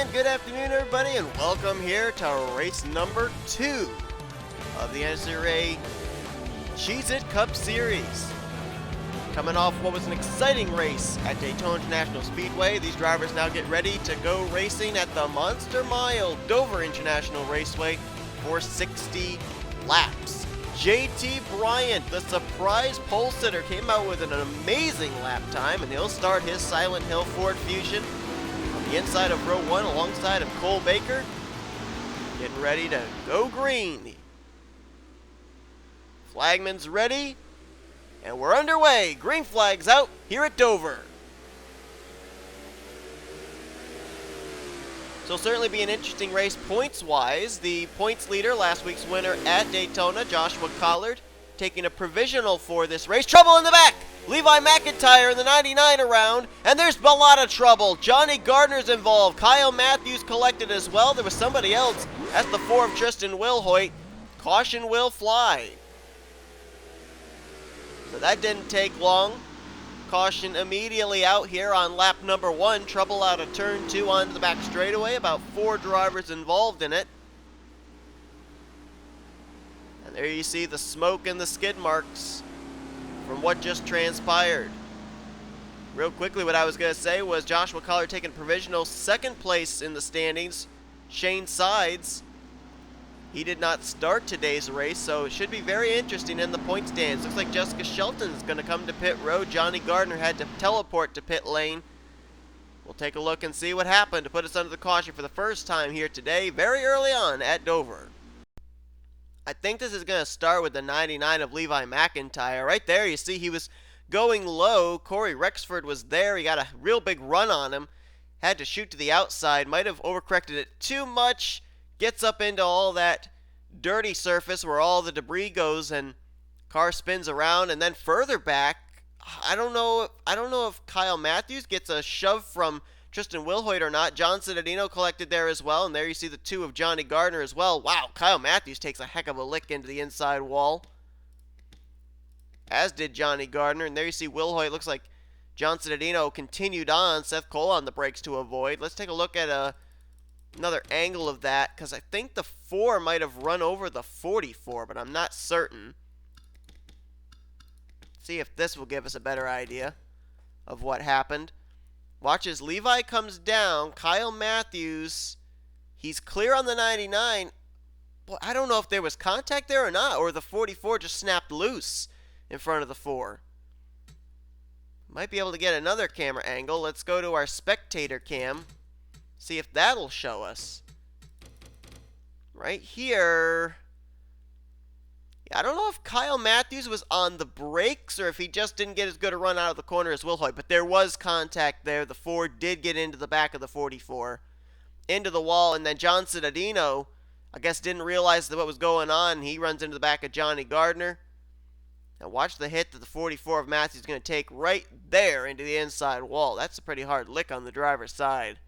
And good afternoon, everybody, and welcome here to race number 2 of the NNSCRA CheezIt Cup Series. Coming off what was an exciting race at Daytona International Speedway, these drivers now get ready to go racing at the Monster Mile Dover International Raceway for 60 laps. JT Bryant, the surprise pole sitter, came out with an amazing lap time, and he'll start his Silent Hill Ford Fusion on the inside of row 1 alongside of Cole Baker, getting ready to go green. Flagman's ready, and we're underway. Green flag's out here at Dover. So it'll certainly be an interesting race points-wise. The points leader, last week's winner at Daytona, Joshua Collard, taking a provisional for this race. Trouble in the back! Levi McIntyre in the 99 around, and there's a lot of trouble. Johnny Gardner's involved. Kyle Matthews collected as well. There was somebody else. That's the 4 of Tristan Wilhoit. Caution will fly. So that didn't take long. Caution immediately out here on lap number 1. Trouble out of turn 2 onto the back straightaway. About 4 drivers involved in it. And there you see the smoke and the skid marks from what just transpired. Real quickly, what I was going to say was Joshua Collard taking provisional second place in the standings. Shane Sides, he did not start today's race, so it should be very interesting in the point stands. Looks like Jessica Shelton is going to come to pit road. Johnny Gardner had to teleport to pit lane. We'll take a look and see what happened to put us under the caution for the first time here today, very early on at Dover. I think this is going to start with the 99 of Levi McIntyre. Right there, you see he was going low. Corey Rexford was there. He got a real big run on him. Had to shoot to the outside. Might have overcorrected it too much. Gets up into all that dirty surface where all the debris goes, and car spins around. And then further back, I don't know if Kyle Matthews gets a shove from Tristan Wilhoit or not. John Cittadino collected there as well, and there you see the 2 of Johnny Gardner as well. Wow, Kyle Matthews takes a heck of a lick into the inside wall, as did Johnny Gardner. And there you see Wilhoit. Looks like John Cittadino continued on. Seth Cole on the brakes to avoid. Let's take a look at another angle of that, because I think the 4 might have run over the 44, but I'm not certain. See if this will give us a better idea of what happened. Watch as Levi comes down. Kyle Matthews, he's clear on the 99. Well, I don't know if there was contact there or not, or the 44 just snapped loose in front of the 4. Might be able to get another camera angle. Let's go to our spectator cam. See if that'll show us. Right here. I don't know if Kyle Matthews was on the brakes or if he just didn't get as good a run out of the corner as Wilhoit, but there was contact there. The 4 did get into the back of the 44, into the wall, and then John Cittadino, I guess, didn't realize what was going on. He runs into the back of Johnny Gardner. Now watch the hit that the 44 of Matthews is going to take right there into the inside wall. That's a pretty hard lick on the driver's side.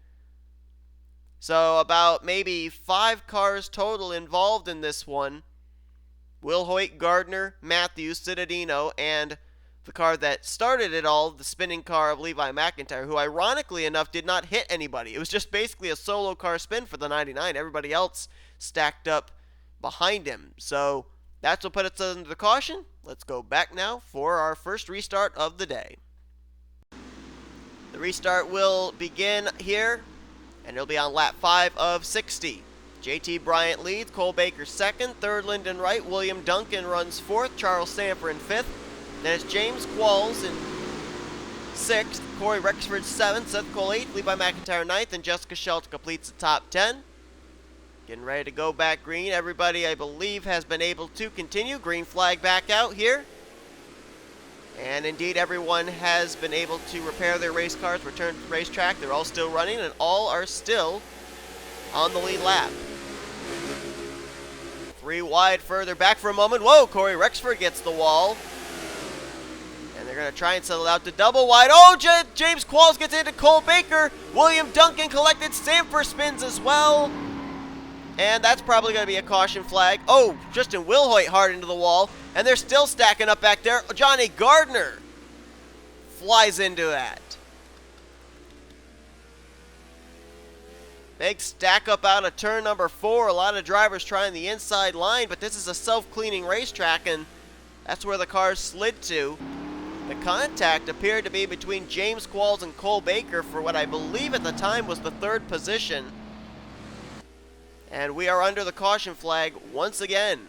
So about maybe 5 cars total involved in this one. Wilhoit, Gardner, Matthews, Cittadino, and the car that started it all, the spinning car of Levi McIntyre, who ironically enough did not hit anybody. It was just basically a solo car spin for the 99. Everybody else stacked up behind him. So that's what put us under the caution. Let's go back now for our first restart of the day. The restart will begin here, and it'll be on lap 5 of 60. JT Bryant leads, Cole Baker second, third Lyndon Wright, William Duncan runs 4th, Charles Sanford in 5th. Then it's James Qualls in 6th, Corey Rexford 7th, Seth Cole 8th, Levi McIntyre 9th, and Jessica Shelton completes the top 10. Getting ready to go back green. Everybody, I believe, has been able to continue. Green flag back out here. And indeed, everyone has been able to repair their race cars, return to the racetrack. They're all still running, and all are still on the lead lap. 3 wide further back for a moment. Whoa, Corey Rexford gets the wall. And they're going to try and settle out to double wide. Oh, James Qualls gets into Cole Baker. William Duncan collected. Sanford spins as well. And that's probably going to be a caution flag. Oh, Tristan Wilhoit hard into the wall. And they're still stacking up back there. Johnny Gardner flies into that. Big stack up out of turn number 4. A lot of drivers trying the inside line, but this is a self-cleaning racetrack, and that's where the cars slid to. The contact appeared to be between James Qualls and Cole Baker for what I believe at the time was the 3rd position. And we are under the caution flag once again.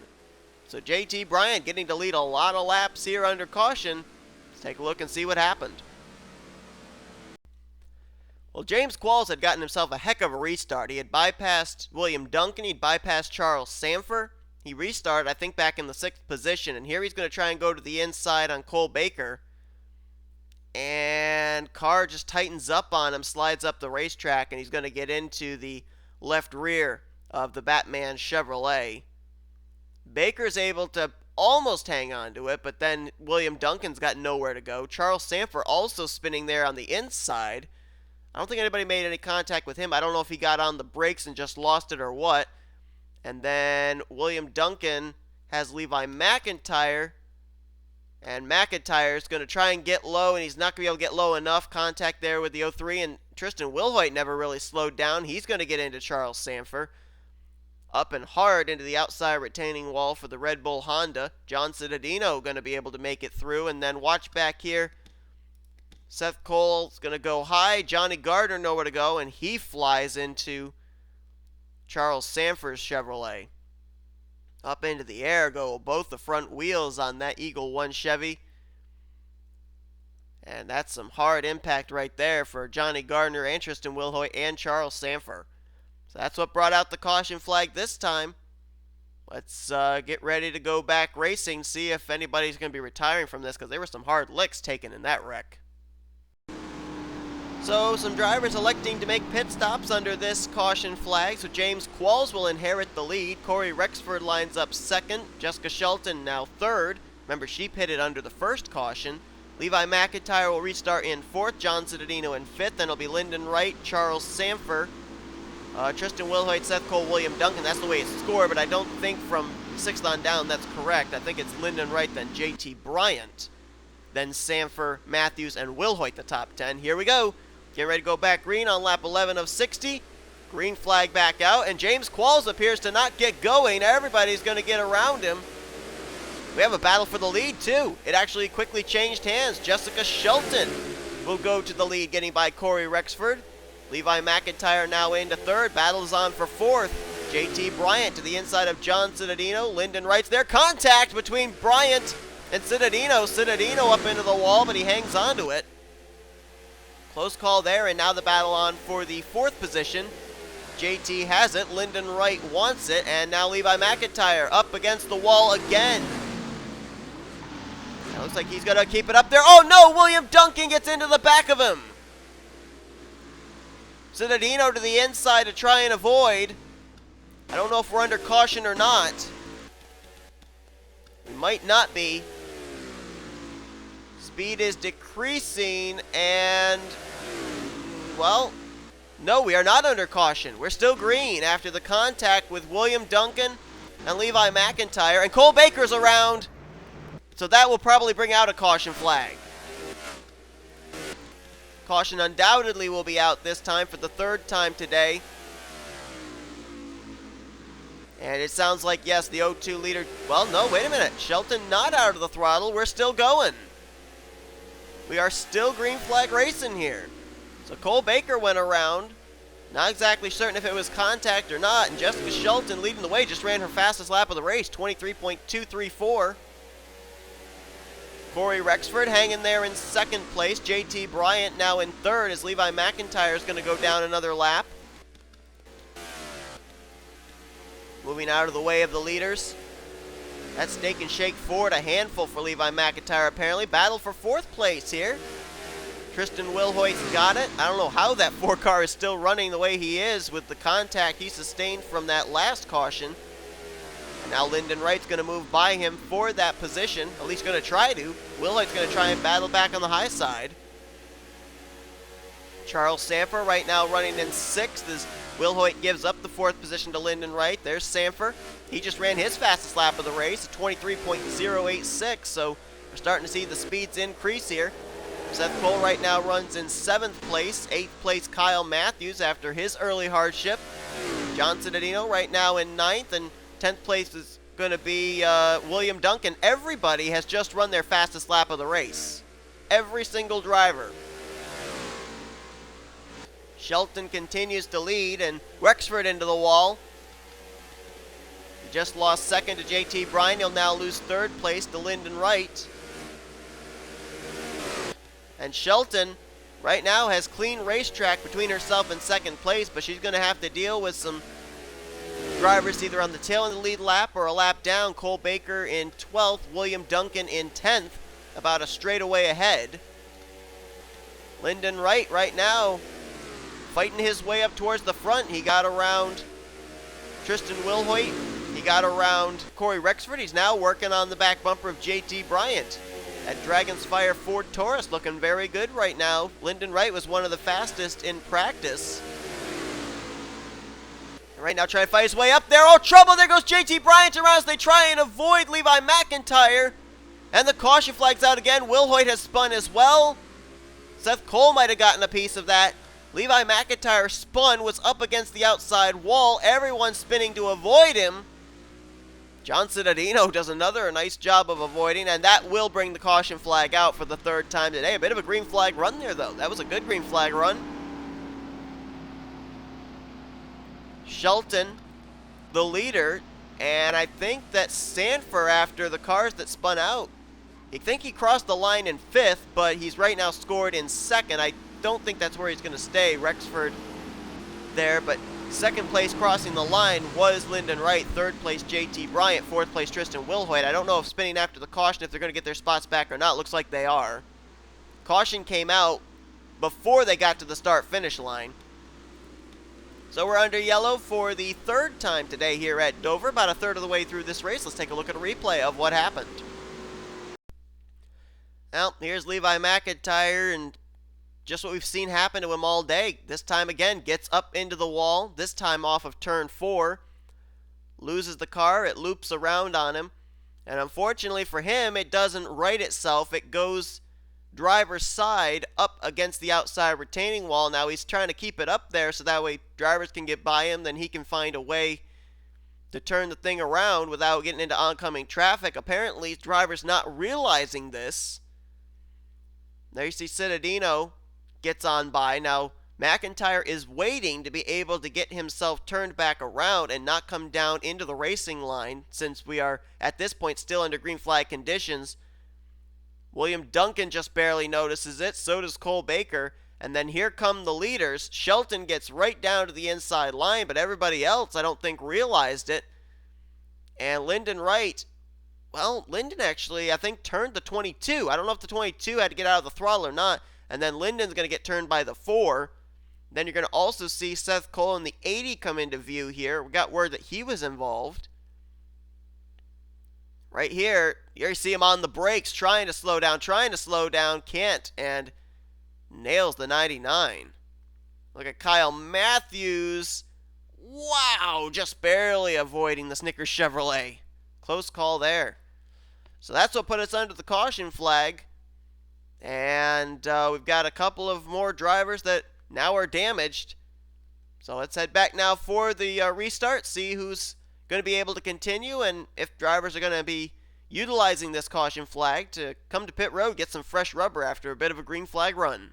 So JT Bryant getting to lead a lot of laps here under caution. Let's take a look and see what happened. Well, James Qualls had gotten himself a heck of a restart. He had bypassed William Duncan. He'd bypassed Charles Sanford. He restarted, I think, back in the 6th position. And here he's going to try and go to the inside on Cole Baker. And car just tightens up on him, slides up the racetrack, and he's going to get into the left rear of the Batman Chevrolet. Baker's able to almost hang on to it, but then William Duncan's got nowhere to go. Charles Sanford also spinning there on the inside. I don't think anybody made any contact with him. I don't know if he got on the brakes and just lost it or what. And then William Duncan has Levi McIntyre. And McIntyre's going to try and get low, and he's not going to be able to get low enough. Contact there with the 03, and Tristan Wilhoit never really slowed down. He's going to get into Charles Sanford. Up and hard into the outside retaining wall for the Red Bull Honda. John Cittadino going to be able to make it through. And then watch back here. Seth Cole's going to go high. Johnny Gardner nowhere to go, and he flies into Charles Sanford's Chevrolet. Up into the air go both the front wheels on that Eagle 1 Chevy. And that's some hard impact right there for Johnny Gardner and Tristan Wilhoit and Charles Sanford. So that's what brought out the caution flag this time. Let's get ready to go back racing, see if anybody's going to be retiring from this, because there were some hard licks taken in that wreck. So some drivers electing to make pit stops under this caution flag. So James Qualls will inherit the lead. Corey Rexford lines up 2nd. Jessica Shelton now 3rd. Remember, she pitted under the 1st caution. Levi McIntyre will restart in 4th. John Cittadino in 5th. Then it'll be Lyndon Wright, Charles Sanford, Tristan Wilhoit, Seth Cole, William Duncan. That's the way it's scored, but I don't think from 6th on down that's correct. I think it's Lyndon Wright, then JT Bryant, then Sanford, Matthews, and Wilhoit, the top 10. Here we go. Getting ready to go back green on lap 11 of 60. Green flag back out, and James Qualls appears to not get going. Everybody's going to get around him. We have a battle for the lead, too. It actually quickly changed hands. Jessica Shelton will go to the lead, getting by Corey Rexford. Levi McIntyre now into 3rd. Battle is on for 4th. JT Bryant to the inside of John Cittadino. Lyndon Wright's there. Contact between Bryant and Cittadino. Cittadino up into the wall, but he hangs on to it. Close call there, and now the battle on for the 4th position. JT has it. Lyndon Wright wants it, and now Levi McIntyre up against the wall again. It looks like he's going to keep it up there. Oh, no! William Duncan gets into the back of him. Cittadino to the inside to try and avoid. I don't know if we're under caution or not. We might not be. Speed is decreasing, and, well, no, we are not under caution. We're still green after the contact with William Duncan and Levi McIntyre, and Cole Baker's around, so that will probably bring out a caution flag. Caution undoubtedly will be out this time for the 3rd time today. And it sounds like, yes, the 02 leader... Well, no, wait a minute. Shelton not out of the throttle. We're still going. We are still green flag racing here. So Cole Baker went around. Not exactly certain if it was contact or not. And Jessica Shelton leading the way. Just ran her fastest lap of the race, 23.234. Corey Rexford hanging there in 2nd place. JT Bryant now in 3rd as Levi McIntyre is going to go down another lap. Moving out of the way of the leaders. That Steak and Shake Ford, a handful for Levi McIntyre apparently. Battle for 4th place here. Tristan Wilhoit's got it. I don't know how that 4 car is still running the way he is with the contact he sustained from that last caution. And now Lyndon Wright's going to move by him for that position. At least going to try to. Wilhoit's going to try and battle back on the high side. Charles Sanford right now running in 6th as Wilhoit gives up the 4th position to Lyndon Wright. There's Sanford. He just ran his fastest lap of the race, 23.086, so we're starting to see the speeds increase here. Seth Cole right now runs in 7th place. 8th place, Kyle Matthews after his early hardship. John Cittadino right now in 9th, and 10th place is going to be William Duncan. Everybody has just run their fastest lap of the race. Every single driver. Shelton continues to lead, and Wexford into the wall. He just lost 2nd to JT Bryan. He'll now lose 3rd place to Lyndon Wright. And Shelton right now has clean racetrack between herself and 2nd place, but she's going to have to deal with some drivers either on the tail of the lead lap or a lap down. Cole Baker in 12th, William Duncan in 10th, about a straightaway ahead. Lyndon Wright right now fighting his way up towards the front. He got around Tristan Wilhoit. He got around Corey Rexford. He's now working on the back bumper of JT Bryant. That Dragon's Fire Ford Taurus looking very good right now. Lyndon Wright was one of the fastest in practice. Right now trying to fight his way up there. Oh, trouble! There goes JT Bryant around as they try and avoid Levi McIntyre. And the caution flag's out again. Wilhoit has spun as well. Seth Cole might have gotten a piece of that. Levi McIntyre spun, was up against the outside wall. Everyone spinning to avoid him. John Cittadino does another nice job of avoiding, and that will bring the caution flag out for the 3rd time today. A bit of a green flag run there, though. That was a good green flag run. Shelton, the leader, and I think that Sanford, after the cars that spun out, I think he crossed the line in 5th, but he's right now scored in 2nd. I don't think that's where he's going to stay. Rexford there, but 2nd place crossing the line was Lyndon Wright. 3rd place JT Bryant. 4th place Tristan Wilhoit. I don't know if spinning after the caution, if they're going to get their spots back or not. Looks like they are. Caution came out before they got to the start-finish line. So we're under yellow for the 3rd time today here at Dover. About a third of the way through this race. Let's take a look at a replay of what happened. Well, here's Levi McIntyre, and just what we've seen happen to him all day. This time again, gets up into the wall, this time off of turn 4. Loses the car, it loops around on him. And unfortunately for him, it doesn't right itself. It goes driver's side up against the outside retaining wall. Now he's trying to keep it up there so that way drivers can get by him. Then he can find a way to turn the thing around without getting into oncoming traffic. Apparently, drivers not realizing this. There you see Cittadino gets on by. Now, McIntyre is waiting to be able to get himself turned back around and not come down into the racing line, since we are, at this point, still under green flag conditions. William Duncan just barely notices it. So does Cole Baker. And then here come the leaders. Shelton gets right down to the inside line, but everybody else, I don't think, realized it. And Lyndon Wright, well, Lyndon actually, I think, turned the 22. I don't know if the 22 had to get out of the throttle or not. And then Lyndon's going to get turned by the 4. Then you're going to also see Seth Cole in the 80 come into view here. We got word that he was involved. Right here, you see him on the brakes, trying to slow down, can't, and nails the 99. Look at Kyle Matthews. Wow, just barely avoiding the Snickers Chevrolet. Close call there. So that's what put us under the caution flag. And we've got a couple of more drivers that now are damaged. So let's head back now for the restart, see who's going to be able to continue, and if drivers are going to be utilizing this caution flag to come to pit road, get some fresh rubber after a bit of a green flag run.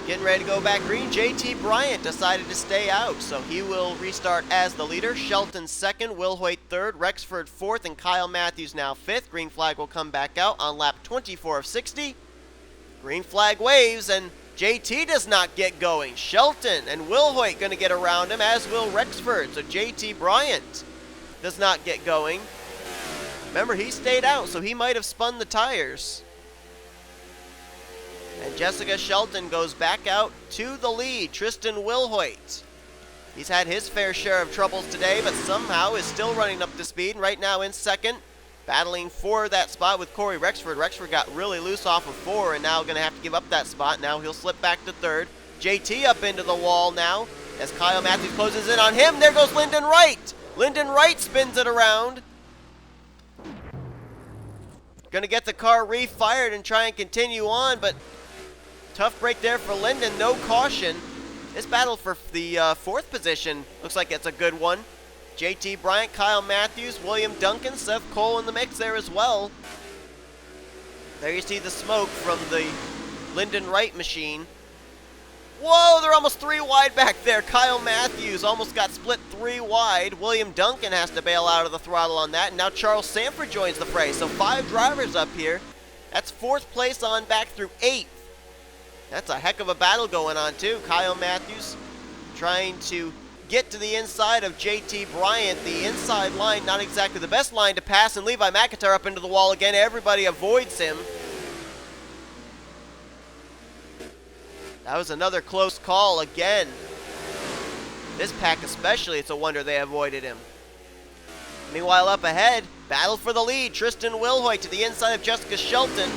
Getting ready to go back green. JT Bryant decided to stay out, so he will restart as the leader. Shelton 2nd, Wilhoit 3rd, Rexford 4th, and Kyle Matthews now 5th. Green flag will come back out on lap 24 of 60. Green flag waves, and JT does not get going. Shelton and Wilhoit going to get around him, as will Rexford. So JT Bryant does not get going. Remember, he stayed out, so he might have spun the tires. And Jessica Shelton goes back out to the lead. Tristan Wilhoit. He's had his fair share of troubles today, but somehow is still running up to speed. Right now in 2nd, battling for that spot with Corey Rexford. Rexford got really loose off of 4 and now going to have to give up that spot. Now he'll slip back to 3rd. JT up into the wall now as Kyle Matthews closes in on him. There goes Lyndon Wright. Lyndon Wright spins it around. Going to get the car refired and try and continue on, but tough break there for Linden. No caution. This battle for the fourth position looks like it's a good one. JT Bryant, Kyle Matthews, William Duncan, Seth Cole in the mix there as well. There you see the smoke from the Lyndon Wright machine. Whoa, they're almost 3 wide back there. Kyle Matthews almost got split 3 wide. William Duncan has to bail out of the throttle on that. And now Charles Sanford joins the fray. So 5 drivers up here. That's 4th place on back through 8th. That's a heck of a battle going on too. Kyle Matthews trying to get to the inside of JT Bryant. The inside line, not exactly the best line to pass. And Levi McIntyre up into the wall again. Everybody avoids him. That was another close call again. This pack especially, it's a wonder they avoided him. Meanwhile, up ahead, battle for the lead. Tristan Wilhoit to the inside of Jessica Shelton.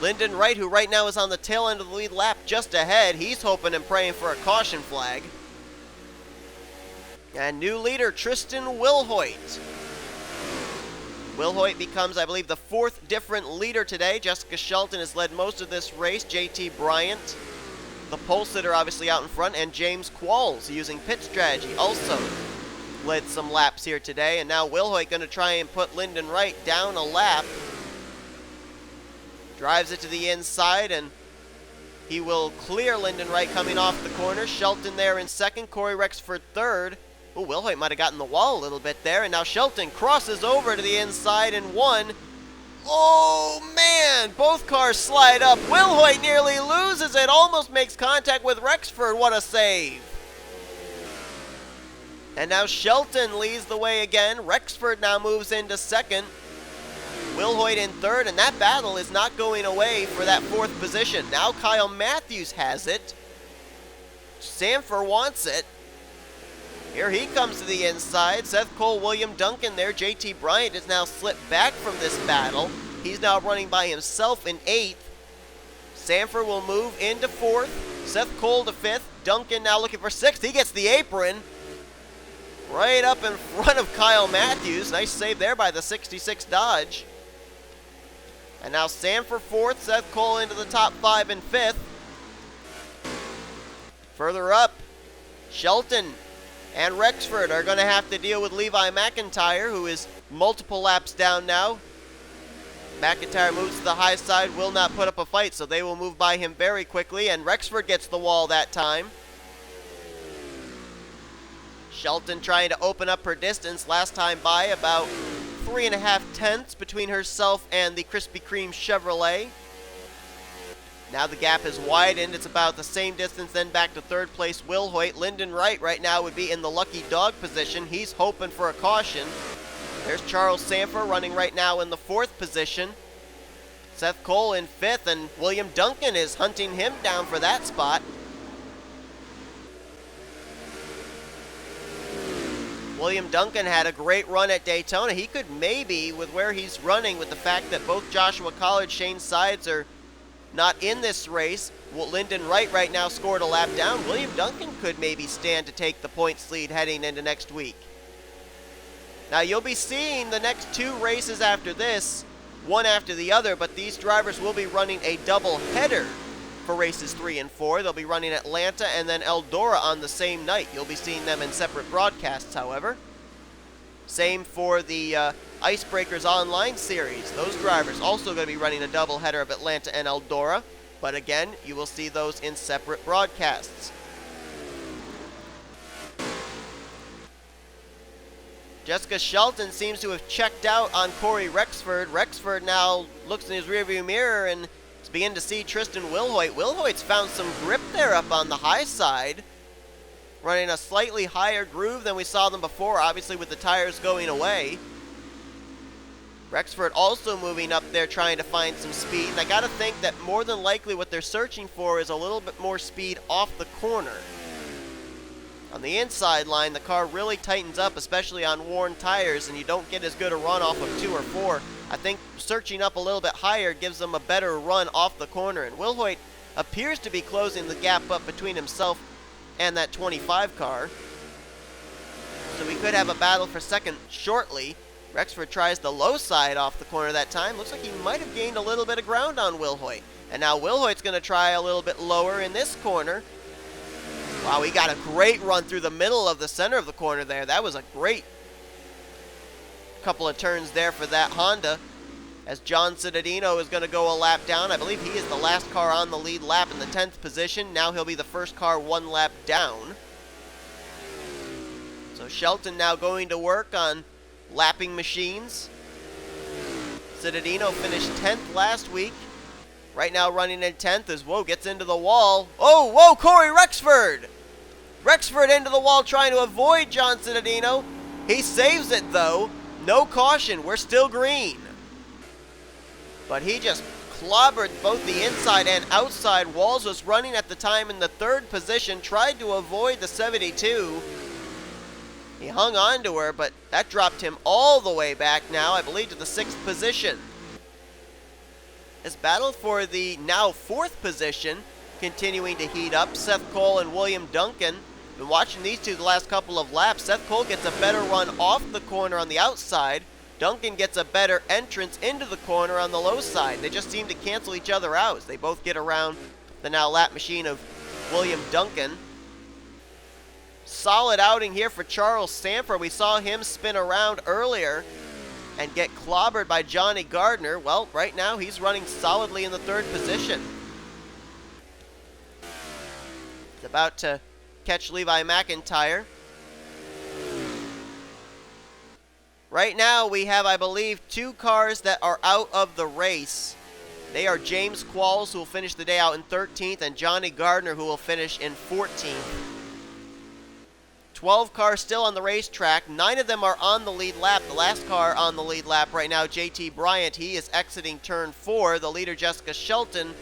Lyndon Wright, who right now is on the tail end of the lead lap just ahead. He's hoping and praying for a caution flag. And new leader, Tristan Wilhoit. Wilhoit becomes, I believe, the 4th different leader today. Jessica Shelton has led most of this race. JT Bryant, the pole sitter, obviously out in front, and James Qualls using pit strategy also led some laps here today. And now Wilhoit going to try and put Lyndon Wright down a lap. Drives it to the inside, and he will clear Lyndon Wright coming off the corner. Shelton there in 2nd, Corey Rexford 3rd. Oh, Wilhoit might have gotten the wall a little bit there, and now Shelton crosses over to the inside and 1. Oh, man! Both cars slide up. Wilhoit nearly loses it. Almost makes contact with Rexford. What a save. And now Shelton leads the way again. Rexford now moves into 2nd. Wilhoit in 3rd, and that battle is not going away for that 4th position. Now Kyle Matthews has it. Sanford wants it. Here he comes to the inside. Seth Cole, William Duncan there. JT Bryant is now slipped back from this battle. He's now running by himself in 8th. Sanford will move into 4th. Seth Cole to 5th. Duncan now looking for 6th. He gets the apron right up in front of Kyle Matthews. Nice save there by the 66 Dodge. And now Sanford 4th. Seth Cole into the top 5 in 5th. Further up, Shelton and Rexford are going to have to deal with Levi McIntyre, who is multiple laps down now. McIntyre moves to the high side, will not put up a fight, so they will move by him very quickly, and Rexford gets the wall that time. Shelton trying to open up her distance, last time by about 3.5 tenths between herself and the Krispy Kreme Chevrolet. Now the gap has widened. It's about the same distance then back to 3rd place Wilhoit. Lyndon Wright right now would be in the lucky dog position. He's hoping for a caution. There's Charles Sanford running right now in the 4th position. Seth Cole in 5th, and William Duncan is hunting him down for that spot. William Duncan had a great run at Daytona. He could maybe, with where he's running, with the fact that both Joshua Collard, Shane Sides are not in this race. Well, Lyndon Wright right now scored a lap down. William Duncan could maybe stand to take the points lead heading into next week. Now you'll be seeing the next 2 races after this, one after the other, but these drivers will be running a double header for races 3 and 4. They'll be running Atlanta and then Eldora on the same night. You'll be seeing them in separate broadcasts, however. Same for the Icebreakers Online Series. Those drivers also going to be running a doubleheader of Atlanta and Eldora. But again, you will see those in separate broadcasts. Jessica Shelton seems to have checked out on Corey Rexford. Rexford now looks in his rearview mirror and is beginning to see Tristan Wilhoit. Wilhoit's found some grip there up on the high side, running a slightly higher groove than we saw them before, obviously with the tires going away. Rexford also moving up there trying to find some speed. And I got to think that more than likely what they're searching for is a little bit more speed off the corner. On the inside line, the car really tightens up, especially on worn tires, and you don't get as good a run off of 2 or 4. I think searching up a little bit higher gives them a better run off the corner. And Wilhoit appears to be closing the gap up between himself and that 25 car. So we could have a battle for second shortly. Rexford tries the low side off the corner that time. Looks like he might have gained a little bit of ground on Wilhoit. And now Wilhoit's going to try a little bit lower in this corner. Wow, he got a great run through the middle of the center of the corner there. That was a great couple of turns there for that Honda. As John Cittadino is going to go a lap down. I believe he is the last car on the lead lap in the 10th position. Now he'll be the first car one lap down. So Shelton now going to work on lapping machines. Cittadino finished 10th last week. Right now running in 10th as, whoa, gets into the wall. Oh, whoa, Corey Rexford! Rexford into the wall trying to avoid John Cittadino. He saves it, though. No caution. We're still green. But he just clobbered both the inside and outside walls. Was running at the time in the 3rd position. Tried to avoid the 72. He hung on to her, but that dropped him all the way back now, I believe, to the 6th position. This battle for the now 4th position continuing to heat up. Seth Cole and William Duncan. Been watching these two the last couple of laps. Seth Cole gets a better run off the corner on the outside. Duncan gets a better entrance into the corner on the low side. They just seem to cancel each other out as they both get around the now lap machine of William Duncan. Solid outing here for Charles Sanford. We saw him spin around earlier and get clobbered by Johnny Gardner. Well, right now he's running solidly in the 3rd position. He's about to catch Levi McIntyre. Right now we have, I believe, 2 cars that are out of the race. They are James Qualls, who will finish the day out in 13th, and Johnny Gardner, who will finish in 14th. 12 cars still on the racetrack. 9 of them are on the lead lap. The last car on the lead lap right now, JT Bryant, he is exiting turn 4. The leader, Jessica Shelton,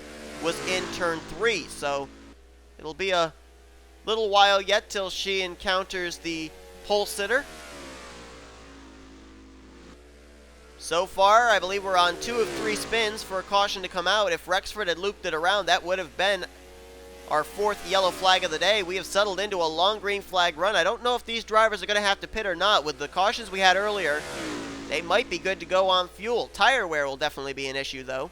was in turn 3. So it'll be a little while yet till she encounters the pole sitter. So far, I believe we're on 2 of 3 spins for a caution to come out. If Rexford had looped it around, that would have been our 4th yellow flag of the day. We have settled into a long green flag run. I don't know if these drivers are going to have to pit or not. With the cautions we had earlier, they might be good to go on fuel. Tire wear will definitely be an issue, though.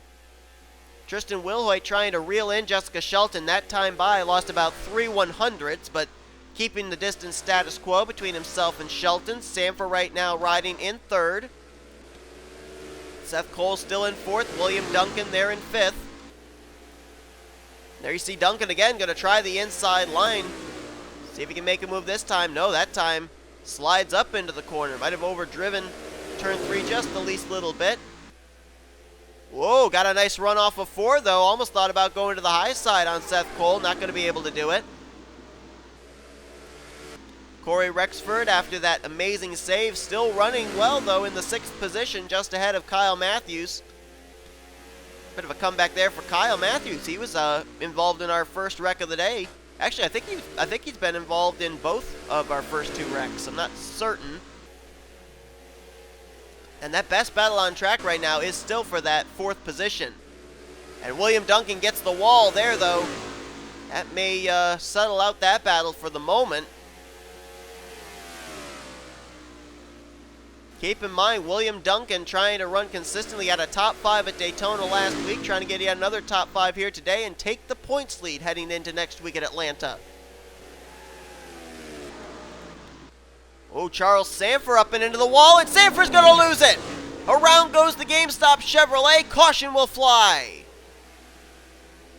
Tristan Wilhoit trying to reel in Jessica Shelton. That time by lost about 3 100ths, but keeping the distance status quo between himself and Shelton. Sanford right now riding in 3rd. Seth Cole still in 4th. William Duncan there in 5th. There you see Duncan again, going to try the inside line. See if he can make a move this time. No, that time slides up into the corner. Might have overdriven turn 3 just the least little bit. Whoa, got a nice run off of 4, though. Almost thought about going to the high side on Seth Cole. Not going to be able to do it. Corey Rexford, after that amazing save, still running well, though, in the 6th position, just ahead of Kyle Matthews. Bit of a comeback there for Kyle Matthews. He was involved in our first wreck of the day. Actually, I think he's been involved in both of our first 2 wrecks. I'm not certain. And that best battle on track right now is still for that 4th position. And William Duncan gets the wall there, though. That may settle out that battle for the moment. Keep in mind, William Duncan trying to run consistently at a top 5 at Daytona last week, trying to get yet another top 5 here today and take the points lead heading into next week at Atlanta. Oh, Charles Sanford up and into the wall, and Sanford's going to lose it. Around goes the GameStop Chevrolet. Caution will fly.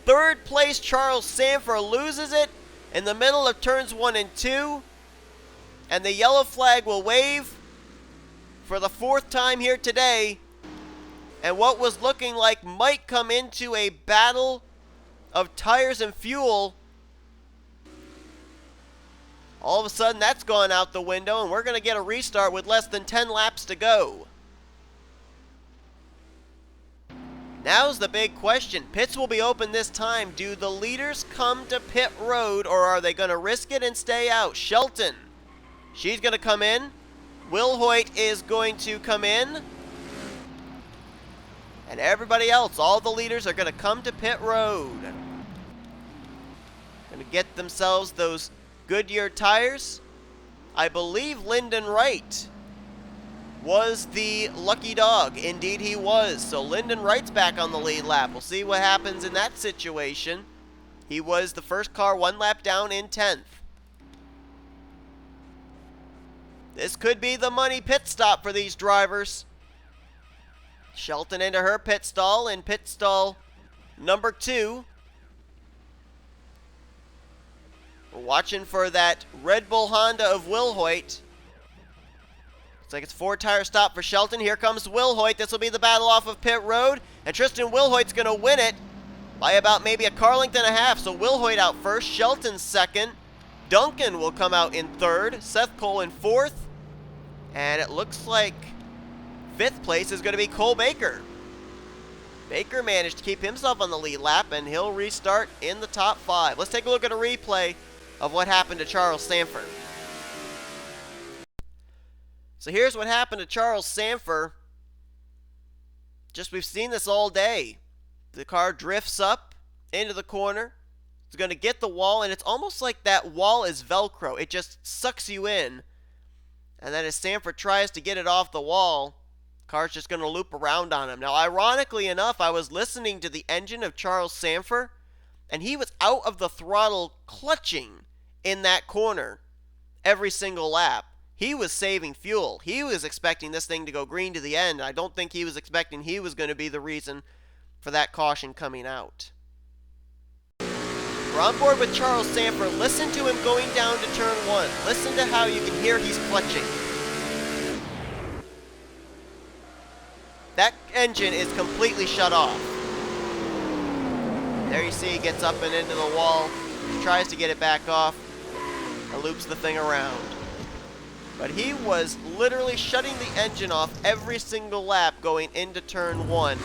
3rd place, Charles Sanford loses it in the middle of turns 1 and 2. And the yellow flag will wave for the 4th time here today. And what was looking like might come into a battle of tires and fuel, all of a sudden that's gone out the window, and we're going to get a restart with less than 10 laps to go. Now's the big question. Pits will be open this time. Do the leaders come to pit road, or are they going to risk it and stay out? Shelton, she's going to come in. Wilhoit is going to come in. And everybody else, all the leaders, are going to come to pit road. Going to get themselves those Goodyear tires. I believe Lyndon Wright was the lucky dog. Indeed he was. So Lyndon Wright's back on the lead lap. We'll see what happens in that situation. He was the first car 1 lap down in 10th. This could be the money pit stop for these drivers. Shelton into her pit stall, in pit stall number 2. We're watching for that Red Bull Honda of Will Hoyt. Looks like it's 4-tire stop for Shelton. Here comes Will Hoyt. This will be the battle off of pit road. And Tristan Will Hoyt's going to win it by about maybe a car length and a half. So Will Hoyt out first, Shelton second. Duncan will come out in third. Seth Cole in fourth. And it looks like 5th place is going to be Cole Baker. Baker managed to keep himself on the lead lap, and he'll restart in the top 5. Let's take a look at a replay of what happened to Charles Sanford. So here's what happened to Charles Sanford. Just we've seen this all day. The car drifts up into the corner. It's going to get the wall, and it's almost like that wall is Velcro. It just sucks you in. And then as Sanford tries to get it off the wall, the car's just going to loop around on him. Now, ironically enough, I was listening to the engine of Charles Sanford, and he was out of the throttle clutching in that corner every single lap. He was saving fuel. He was expecting this thing to go green to the end. I don't think he was expecting he was going to be the reason for that caution coming out. We're on board with Charles Sanford. Listen to him going down to turn 1. Listen to how you can hear he's clutching. That engine is completely shut off. There you see he gets up and into the wall, tries to get it back off, and loops the thing around. But he was literally shutting the engine off every single lap going into turn 1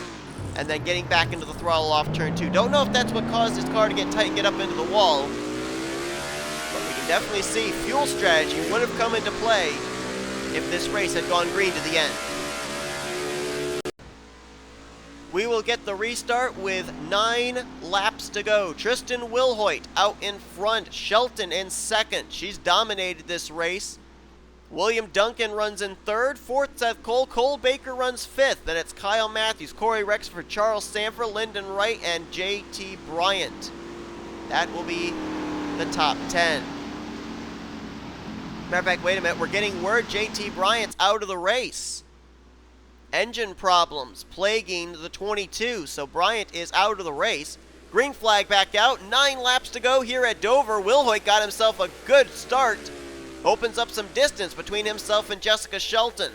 and then getting back into the throttle off turn 2. Don't know if that's what caused his car to get tight and get up into the wall, but we can definitely see fuel strategy would have come into play if this race had gone green to the end. We will get the restart with 9 laps to go. Tristan Will Hoyt out in front, Shelton in second. She's dominated this race. William Duncan runs in third, fourth Seth Cole, Cole Baker runs fifth. Then it's Kyle Matthews, Corey Rexford, Charles Sanford, Lyndon Wright, and JT Bryant. That will be the top 10. Matter of fact, wait a minute, we're getting word JT Bryant's out of the race. Engine problems plaguing the 22, so Bryant is out of the race. Green flag back out, 9 laps to go here at Dover. Will Hoyt got himself a good start. Opens up some distance between himself and Jessica Shelton.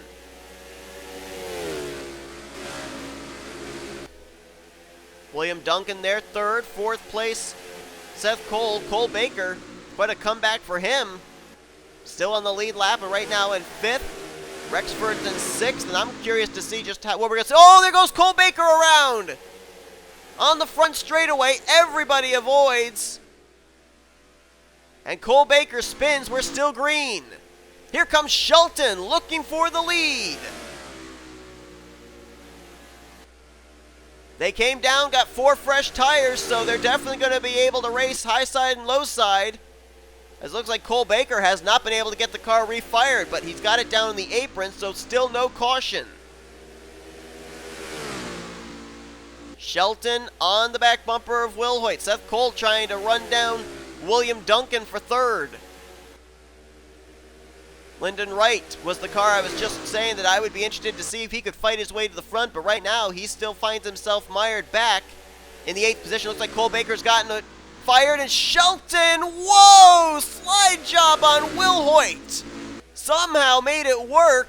William Duncan there, third, fourth place. Seth Cole, Cole Baker, quite a comeback for him. Still on the lead lap, and right now in fifth. Rexford's in sixth, and I'm curious to see just what we're going to see. Oh, there goes Cole Baker around! On the front straightaway, everybody avoids. And Cole Baker spins, we're still green. Here comes Shelton looking for the lead. They came down, got 4 fresh tires, so they're definitely going to be able to race high side and low side. As it looks like Cole Baker has not been able to get the car refired, but he's got it down in the apron, so still no caution. Shelton on the back bumper of Will Hoyt. Seth Cole trying to run down William Duncan for third. Lyndon Wright was the car I was just saying that I would be interested to see if he could fight his way to the front, but right now he still finds himself mired back in the 8th position. Looks like Cole Baker's gotten it fired, and Shelton, whoa, slide job on Will Hoyt. Somehow made it work,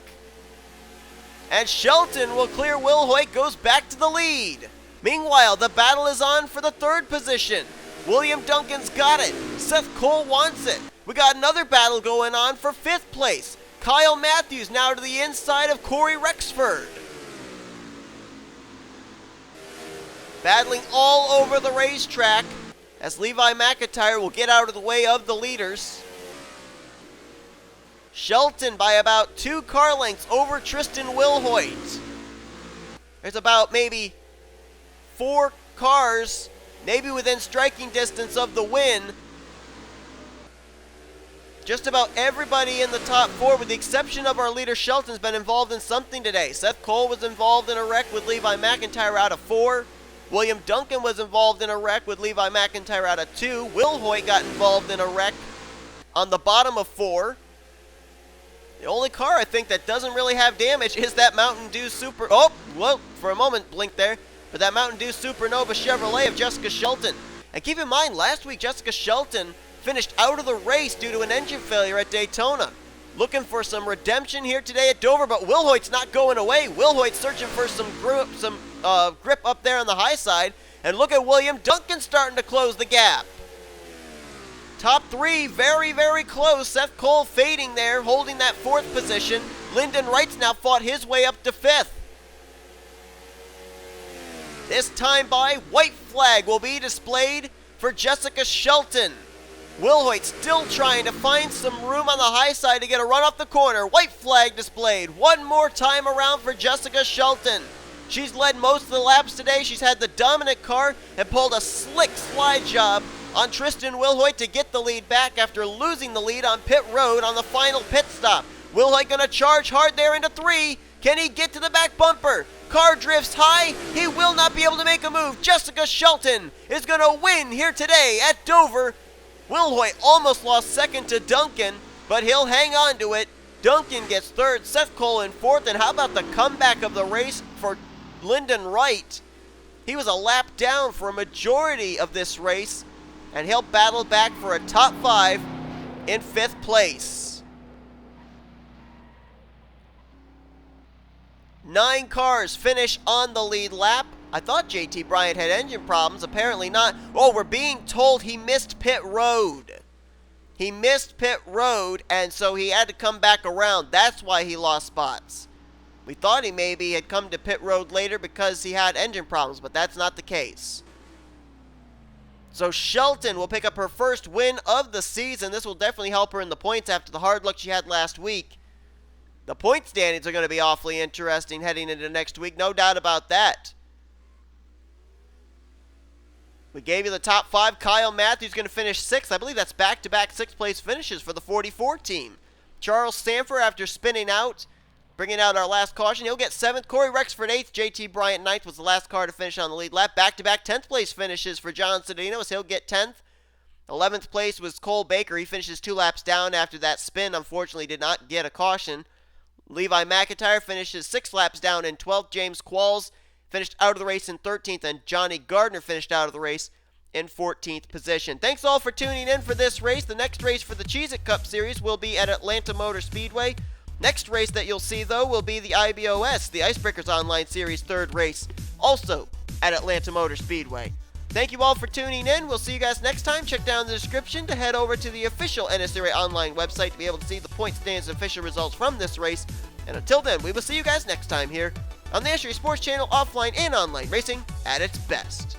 and Shelton will clear Will Hoyt, goes back to the lead. Meanwhile, the battle is on for the 3rd position. William Duncan's got it. Seth Cole wants it. We got another battle going on for 5th place. Kyle Matthews now to the inside of Corey Rexford. Battling all over the racetrack as Levi McIntyre will get out of the way of the leaders. Shelton by about 2 car lengths over Tristan Will Hoyt. There's about maybe 4 cars maybe within striking distance of the win. Just about everybody in the top 4, with the exception of our leader Shelton, has been involved in something today. Seth Cole was involved in a wreck with Levi McIntyre out of 4. William Duncan was involved in a wreck with Levi McIntyre out of 2. Will Hoyt got involved in a wreck on the bottom of 4. The only car I think that doesn't really have damage is that Mountain Dew Super... Oh, whoa, for a moment, blinked there. But that Mountain Dew Supernova Chevrolet of Jessica Shelton. And keep in mind, last week Jessica Shelton finished out of the race due to an engine failure at Daytona. Looking for some redemption here today at Dover, but Will Hoyt's not going away. Will Hoyt's searching for some grip up there on the high side. And look at William Duncan starting to close the gap. Top 3, very, very close. Seth Cole fading there, holding that 4th position. Lyndon Wright's now fought his way up to 5th. This time by white flag will be displayed for Jessica Shelton. Will Hoyt still trying to find some room on the high side to get a run off the corner. White flag displayed. One more time around for Jessica Shelton. She's led most of the laps today. She's had the dominant car and pulled a slick slide job on Tristan Wilhoit to get the lead back after losing the lead on pit road on the final pit stop. Wilhoit gonna charge hard there into 3. Can he get to the back bumper? Car drifts high. He will not be able to make a move. Jessica Shelton is gonna win here today at Dover. Wilhoit almost lost 2nd to Duncan, but he'll hang on to it. Duncan gets 3rd, Seth Cole in 4th, and how about the comeback of the race for Lyndon Wright? He was a lap down for a majority of this race, and he'll battle back for a top 5 in 5th place. 9 cars finish on the lead lap. I thought JT Bryant had engine problems. Apparently not. Oh, we're being told he missed pit road. He missed pit road, and so he had to come back around. That's why he lost spots. We thought he maybe had come to pit road later because he had engine problems, but that's not the case. So Shelton will pick up her first win of the season. This will definitely help her in the points after the hard luck she had last week. The point standings are going to be awfully interesting heading into next week, no doubt about that. We gave you the top 5. Kyle Matthews going to finish 6th. I believe that's back-to-back 6th-place finishes for the 44 team. Charles Sanford, after spinning out, bringing out our last caution, he'll get 7th. Corey Rexford 8th. JT Bryant 9th was the last car to finish on the lead lap. Back-to-back 10th-place finishes for John Cedeno, he'll get 10th. 11th place was Cole Baker. He finishes 2 laps down after that spin. Unfortunately, did not get a caution. Levi McIntyre finishes 6 laps down in 12th. James Qualls finished out of the race in 13th, and Johnny Gardner finished out of the race in 14th position. Thanks all for tuning in for this race. The next race for the CheezIt Cup Series will be at Atlanta Motor Speedway. Next race that you'll see, though, will be the IBOS, the Icebreakers Online Series 3rd race, also at Atlanta Motor Speedway. Thank you all for tuning in. We'll see you guys next time. Check down the description to head over to the official NNSCRA online website to be able to see the point standings and official results from this race. And until then, we will see you guys next time here on the NNSCRA Sports Channel, offline and online racing at its best.